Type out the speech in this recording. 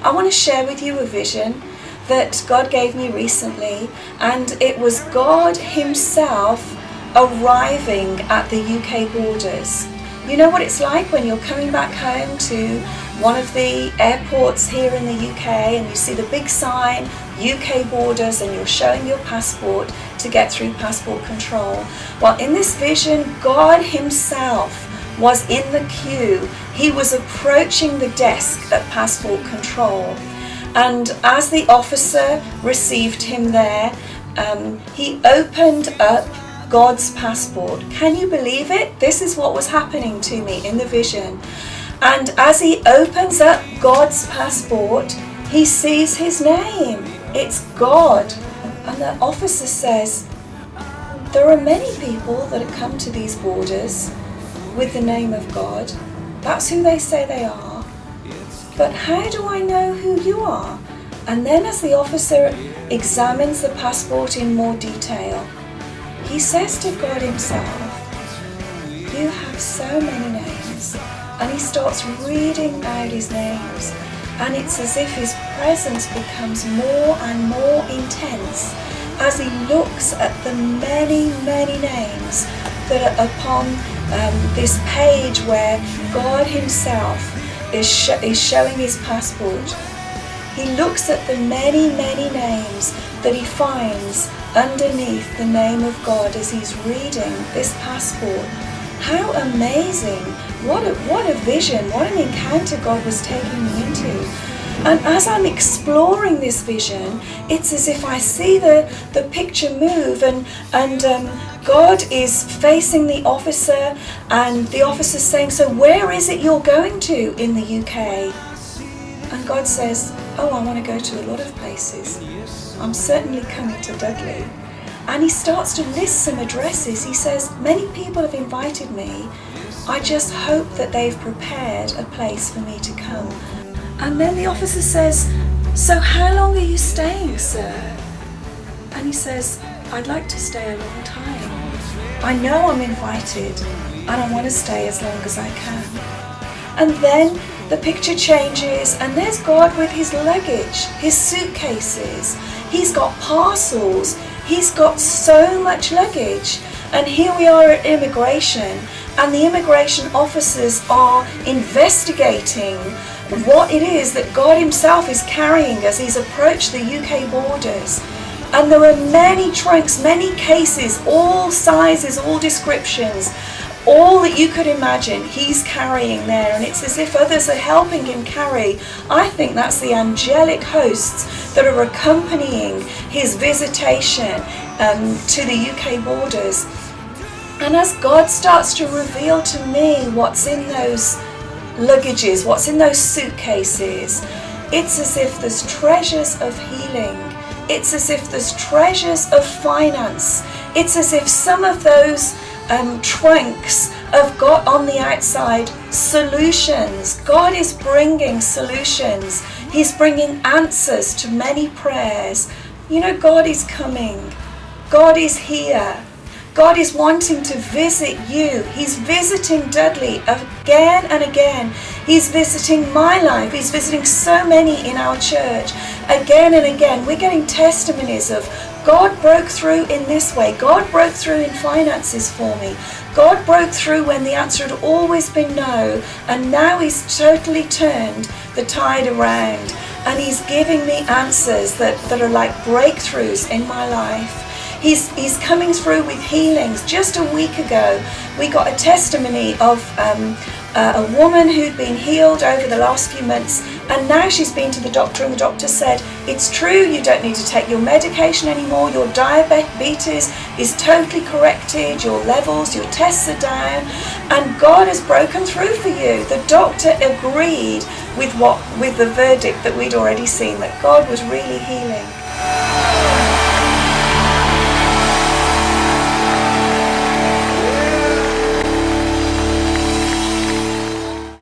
I want to share with you a vision that God gave me recently, and it was God himself arriving at the UK borders. You know what it's like when you're coming back home to one of the airports here in the UK and you see the big sign, UK borders, and you're showing your passport to get through passport control. Well, in this vision, God himself was in the queue. He was approaching the desk at passport control. And as the officer received him there, he opened up God's passport. Can you believe it? This is what was happening to me in the vision. And as he opens up God's passport, he sees his name. It's God. And the officer says, there are many people that have come to these borders with the name of God. That's who they say they are. But how do I know who you are? And then as the officer examines the passport in more detail, he says to God himself, you have so many names. And he starts reading out his names. And it's as if his presence becomes more and more intense as he looks at the many, many names that are upon this page where God himself is showing his passport. He looks at the many, many names that he finds underneath the name of God as he's reading this passport. How amazing! What a vision, what an encounter God was taking me into. And as I'm exploring this vision, it's as if I see the picture move, and God is facing the officer, and the officer's saying, so where is it you're going to in the UK? And God says, oh, I want to go to a lot of places. I'm certainly coming to Dudley. And he starts to list some addresses. He says, many people have invited me. I just hope that they've prepared a place for me to come. And then the officer says, so how long are you staying, sir? And he says, I'd like to stay a long time. I know I'm invited and I want to stay as long as I can. And then the picture changes, and there's God with his luggage, his suitcases. He's got parcels. He's got so much luggage. And here we are at immigration, and the immigration officers are investigating what it is that God himself is carrying as he's approached the UK borders. And there are many trunks, many cases, all sizes, all descriptions, all that you could imagine he's carrying there, and it's as if others are helping him carry. I think that's the angelic hosts that are accompanying his visitation to the UK borders. And as God starts to reveal to me what's in those luggages, what's in those suitcases, it's as if there's treasures of healing. It's as if there's treasures of finance. It's as if some of those trunks have got on the outside solutions. God is bringing solutions. He's bringing answers to many prayers. You know, God is coming. God is here. God is wanting to visit you. He's visiting Dudley again and again. He's visiting my life. He's visiting so many in our church again and again. We're getting testimonies of God broke through in this way. God broke through in finances for me. God broke through when the answer had always been no, and now he's totally turned the tide around, and he's giving me answers that are like breakthroughs in my life. He's coming through with healings. Just a week ago, we got a testimony of a woman who'd been healed over the last few months, and now she's been to the doctor, and the doctor said, it's true, you don't need to take your medication anymore, your diabetes is totally corrected, your levels, your tests are down, and God has broken through for you. The doctor agreed with the verdict that we'd already seen, that God was really healing.